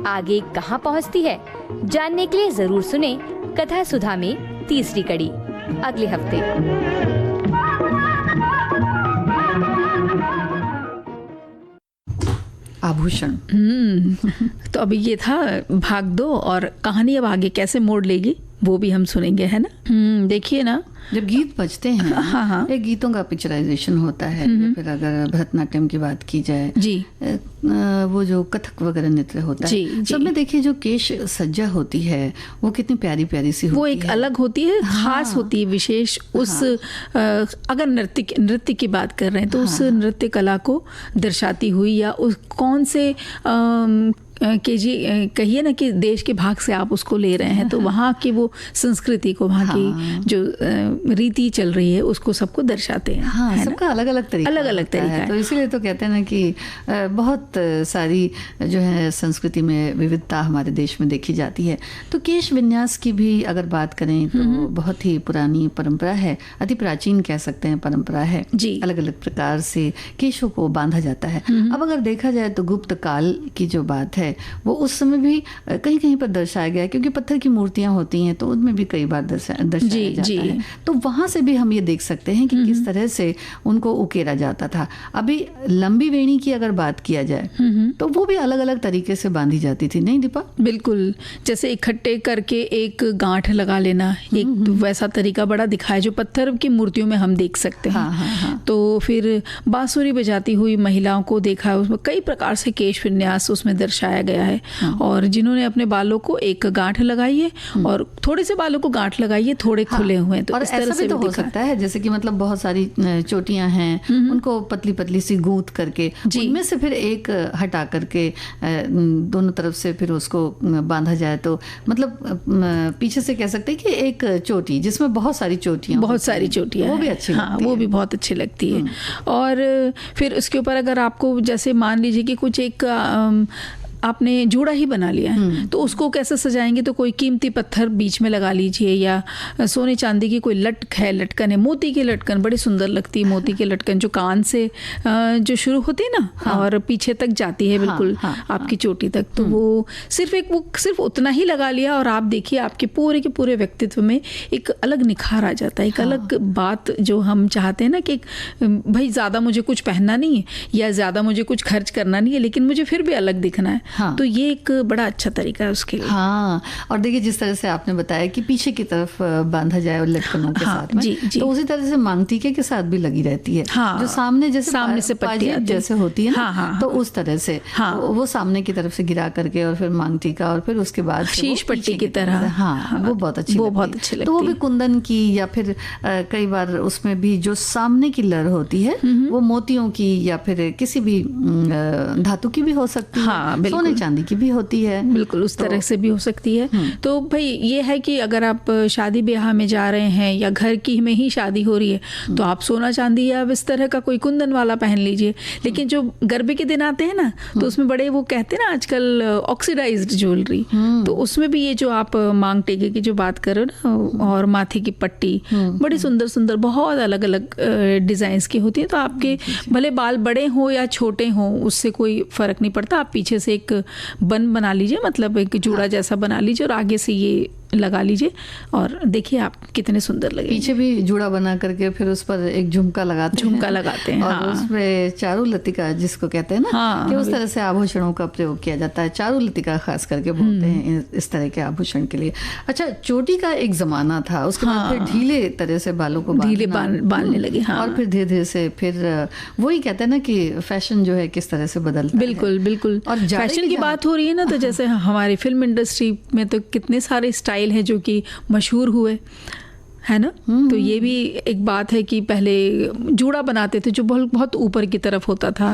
आगे कहाँ पहुँचती है, जानने के लिए जरूर सुने कथा सुधा में तीसरी कड़ी अगले हफ्ते। आभूषण। तो अभी ये था भाग 2 और कहानी अब आगे कैसे मोड़ लेगी वो भी हम सुनेंगे, है ना। देखिए ना, जब गीत बजते हैं, हाँ, एक गीतों का पिक्चराइजेशन होता है, या फिर अगर भरतनाट्यम की बात की जाए जी, वो जो कथक वगैरह नृत्य होता है, सब में देखिए जो केश सज्जा होती है वो कितनी प्यारी प्यारी सी होती है। वो एक अलग होती है, खास होती है, विशेष। उस अगर नृत्य की बात कर रहे हैं तो उस नृत्य कला को दर्शाती हुई, या उस कौन से कहिए ना कि देश के भाग से आप उसको ले रहे हैं, तो वहाँ की वो संस्कृति को, वहाँ की जो रीति चल रही है उसको सबको दर्शाते हैं। हाँ, सबका अलग अलग तरीका है। तो इसीलिए तो कहते हैं ना कि बहुत सारी जो है संस्कृति में विविधता हमारे देश में देखी जाती है। तो केश विन्यास की भी अगर बात करें तो बहुत ही पुरानी परंपरा है, अति प्राचीन कह सकते हैं परंपरा है जी। अलग अलग प्रकार से केशों को बांधा जाता है। अब अगर देखा जाए तो गुप्त काल की जो बात है वो उस समय भी कहीं कहीं पर दर्शाया गया है, क्योंकि पत्थर की मूर्तियां होती हैं तो उनमें भी कई बार दर्शाया जाता है। तो वहां से भी हम ये देख सकते हैं कि किस तरह से उनको उकेरा जाता था। अभी लंबी वेणी की अगर बात किया जाए तो वो भी अलग अलग तरीके से बांधी जाती थी, नहीं दीपा? बिल्कुल, जैसे इकट्ठे करके एक गांठ लगा लेना, एक वैसा तरीका बड़ा दिखाया जो पत्थर की मूर्तियों में हम देख सकते हैं। तो फिर बांसुरी बजाती हुई महिलाओं को देखा, उसमें कई प्रकार से केश विन्यास उसमें दर्शाया गया है। और जिन्होंने अपने बालों को एक गांठ लगाई है और थोड़े से बालों को गांठ लगाई है, थोड़े खुले हुए हैं, तो और इस तरह ऐसा से भी तो हो सकता है जैसे कि मतलब बहुत सारी चोटियां हैं, उनको पतली पतली सी गूंथ करके उनमें से फिर एक हटा करके दोनों तरफ से फिर उसको बांधा जाए, तो मतलब पीछे से कह सकते हैं कि एक चोटी जिसमें बहुत सारी चोटियां, वो भी अच्छी, हाँ, वो भी बहुत अच्छी लगती है। और फिर उसके ऊपर अगर आपको जैसे मान लीजिए कि कुछ एक आपने जूड़ा ही बना लिया है, तो उसको कैसे सजाएंगे, तो कोई कीमती पत्थर बीच में लगा लीजिए, या सोने चांदी की कोई लटकन है, मोती की लटकन बड़ी सुंदर लगती है। मोती की लटकन जो कान से जो शुरू होती है ना, और पीछे तक जाती है बिल्कुल आपकी चोटी तक, तो वो सिर्फ उतना ही लगा लिया और आप देखिए आपके पूरे के पूरे व्यक्तित्व में एक अलग निखार आ जाता है, एक अलग बात जो हम चाहते हैं ना कि भाई ज़्यादा मुझे कुछ पहनना नहीं है या ज़्यादा मुझे कुछ खर्च करना नहीं है, लेकिन मुझे फिर भी अलग दिखना है। तो ये एक बड़ा अच्छा तरीका है उसके लिए। हाँ, और देखिए जिस तरह से आपने बताया कि पीछे की तरफ बांधा जाए और लटकनों के साथ में, जी। तो उसी तरह से मांग टीके के साथ भी लगी रहती है, जो सामने से पट्टी जैसे होती है ना, तो उस तरह से वो सामने की तरफ से गिरा करके और फिर मांग टीका और फिर उसके बाद शीश पट्टी की तरह। हाँ, वो बहुत अच्छी लगती है। तो वो भी कुंदन की, या फिर कई बार उसमें भी जो सामने की लड़ होती है वो मोतियों की या फिर किसी भी धातु की भी हो सकती है, सोने चांदी की भी होती है, बिल्कुल उस तरह से भी हो सकती है। तो भाई ये है कि अगर आप शादी ब्याह में जा रहे हैं या घर की में ही शादी हो रही है तो आप सोना चांदी या इस तरह का कोई कुंदन वाला पहन लीजिए। लेकिन जो गरबे के दिन आते हैं ना, तो उसमें बड़े वो कहते हैं ना आजकल ऑक्सीडाइज्ड ज्वेलरी, तो उसमें भी ये जो आप मांग टीके की जो बात कर रहे हो ना, और माथे की पट्टी बड़ी सुंदर सुंदर बहुत अलग अलग डिजाइन्स की होती है। तो आपके भले बाल बड़े हो या छोटे हो उससे कोई फर्क नहीं पड़ता, आप पीछे से एक बन बना लीजिए, मतलब एक जूड़ा जैसा बना लीजिए और आगे से ये लगा लीजिए और देखिए आप कितने सुंदर लगेंगे। पीछे भी जूड़ा बना करके फिर उस पर एक झुमका लगाते हैं और हाँ। उसमें चारू लतिका जिसको कहते हैं ना, हाँ, कि उस तरह से आभूषणों का प्रयोग किया जाता है। चारू लतिका खास करके बोलते हैं इस तरह के आभूषण के लिए। अच्छा, चोटी का एक जमाना था, उसके बाद फिर ढीले तरह से बालों को बांधने लगे। हाँ। और फिर धीरे धीरे से फिर वही कहते हैं ना कि फैशन जो है किस तरह से बदलता है। बिल्कुल। और फैशन की बात हो रही है ना, तो जैसे हमारी फिल्म इंडस्ट्री में तो कितने सारे स्टाइल हैं जो कि मशहूर हुए, है ना। तो ये भी एक बात है कि पहले जूड़ा बनाते थे जो बहुत ऊपर की तरफ होता था,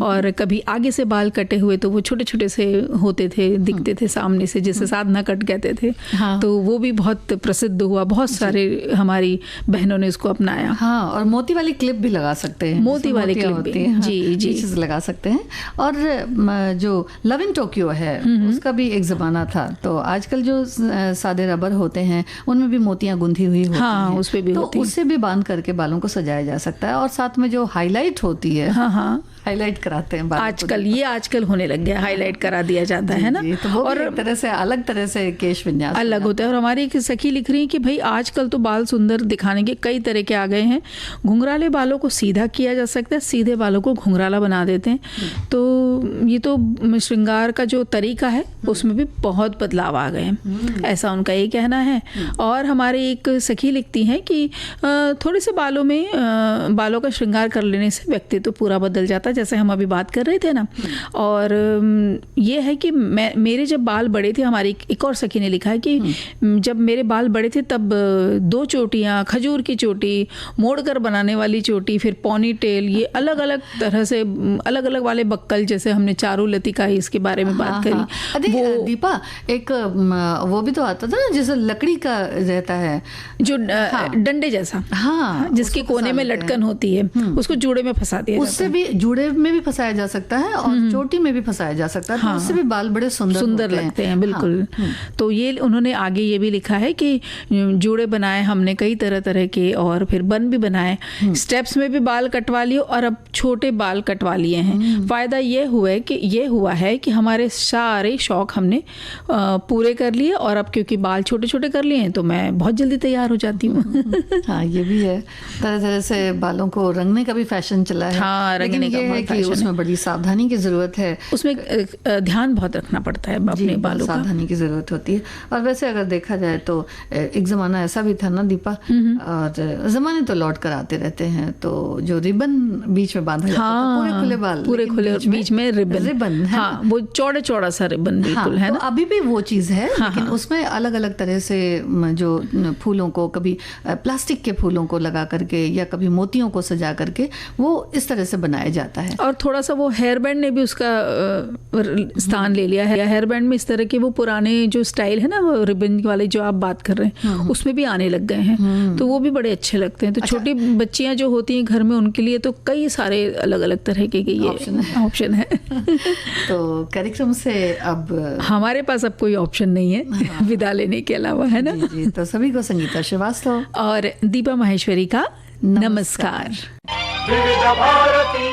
और कभी आगे से बाल कटे हुए तो वो छोटे छोटे से होते थे, दिखते थे सामने से, जिसे साधना कट कहते थे। हाँ। तो वो भी बहुत प्रसिद्ध हुआ, बहुत सारे हमारी बहनों ने इसको अपनाया। हाँ, और मोती वाली क्लिप भी लगा सकते हैं, मोती वाली क्लिप होती भी, है। जी। चीज लगा सकते हैं। और जो लव इन टोक्यो है उसका भी एक जमाना था। तो आजकल जो सादे रबर होते हैं उनमें भी मोतियां गुंथी हुई होती हैं, उस पे भी तो होती है। उससे भी बांध करके बालों को सजाया जा सकता है। और साथ में जो हाईलाइट होती है, हाँ, हाईलाइट कराते हैं बालों को। आजकल होने लग गया, हाईलाइट करा दिया जाता है ना। तो वो और एक तरह से अलग तरह से केश विन्यास अलग होता है। और हमारी एक सखी लिख रही है कि भाई आजकल तो बाल सुंदर दिखाने के कई तरह के आ गए हैं। घुंघराले बालों को सीधा किया जा सकता है, सीधे बालों को घुंघराला बना देते हैं। तो ये तो श्रृंगार का जो तरीका है उसमें भी बहुत बदलाव आ गए हैं, ऐसा उनका ये कहना है। और हमारे एक सखी लिखती हैं कि थोड़े से बालों का श्रृंगार कर लेने से व्यक्तित्व तो पूरा बदल जाता है, जैसे हम अभी बात कर रहे थे ना। और ये है कि मेरे जब बाल बड़े थे, हमारी एक और सखी ने लिखा है कि जब मेरे बाल बड़े थे तब 2 चोटियाँ, खजूर की चोटी, मोड़कर बनाने वाली चोटी, फिर पॉनी टेल, ये अलग अलग तरह से अलग अलग वाले बक्कल, जैसे हमने चारू लतिका इसके बारे में बात करी। वो दीपा एक वो भी तो आता था ना, जैसे लकड़ी का रहता है जो डंडे जैसा, हाँ, जिसके कोने में लटकन होती है, उसको जूड़े में फंसा दिया जाता है। उससे भी जूड़े में भी फंसाया जा सकता है और चोटी में भी फंसाया जा सकता है। तो उससे भी बाल बड़े सुंदर लगते हैं। बिल्कुल। तो ये उन्होंने आगे ये भी लिखा है कि जूड़े बनाए हमने कई तरह के, और फिर बन भी बनाए, स्टेप्स में भी बाल कटवा लिए और अब छोटे बाल कटवा लिए हैं। फायदा ये हुआ है कि हमारे सारे शौक हमने पूरे कर लिए, और अब क्योंकि बाल छोटे छोटे कर लिए हैं तो मैं बहुत जल्दी तैयार हो जाती हूँ। हाँ, ये भी है। तरह तरह से बालों को रंगने का भी फैशन चला है। हाँ, रंगने का है कि उसमें बड़ी सावधानी की जरूरत है, उसमें ध्यान बहुत रखना पड़ता है अपने बालों का, सावधानी की जरूरत होती है। और वैसे अगर देखा जाए तो एक जमाना ऐसा भी था ना दीपा, और जमाने तो लौट कर आते रहते हैं, तो जो रिबन बीच में बांधा जाता था, पूरे खुले बाल, पूरे खुले, बीच में रिबन, हाँ, वो चौड़ा सा रिबन, बिल्कुल, है ना। तो अभी भी वो चीज है, लेकिन उसमें अलग अलग तरह से जो फूलों को, कभी प्लास्टिक के फूलों को लगा करके या कभी मोतियों को सजा करके वो इस तरह से बनाया जाता है। और थोड़ा सा वो हेयर बैंड ने भी उसका स्थान ले लिया है। हेयर बैंड में इस तरह के वो पुराने जो स्टाइल है ना, वो रिबन वाले जो आप बात कर रहे हैं, उसमें भी आने लग गए हैं, तो वो भी बड़े अच्छे लगते हैं। तो छोटी बच्चियां जो होती हैं घर में, उनके लिए तो कई सारे अलग अलग तरह के ये ऑप्शन है। तो कार्यक्रम से अब हमारे पास अब कोई ऑप्शन नहीं है विदा लेने के अलावा, है ना। जी, तो सभी को संगीता श्रीवास्तव और दीपा माहेश्वरी का नमस्कार। विविध भारती